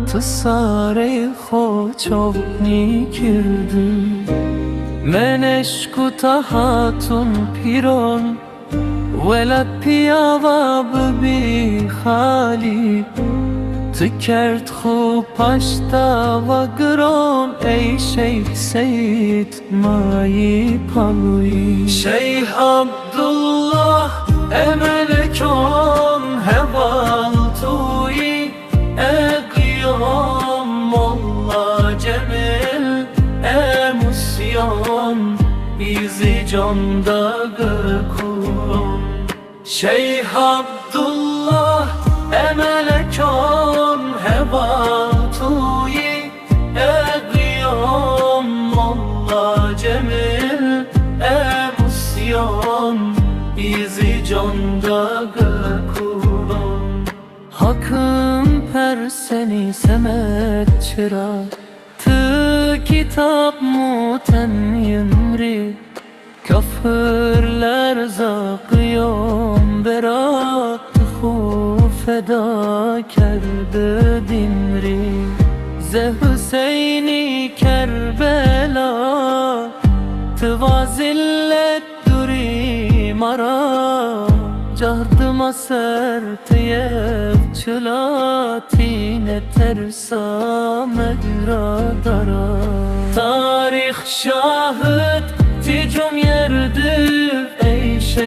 تساره خوچوبنی کردم منش کتاهاتون پیرون ولد پیاوا ببی خالی تکرد خوب پاشتا و گرام ای شیخ سید مایی پالوی شیخ عبدالله emelekom heval tuyi eqiyom molla cemil emusyon bizi canda gıkurum Şeyh Abdullah emelekom heval tuyi eqiyom molla cemil emusyon bizi canda gıkurum Hakkım per seni semet çıra Tı kitap muten yemri Kafirler zakıyom berat Khu feda kerbe dimri Ze Hüseyni Kerbela Tıvazillet duri mara Cardıma sertiyev çılatine tersa megradara Tarih şahit ticum yerdir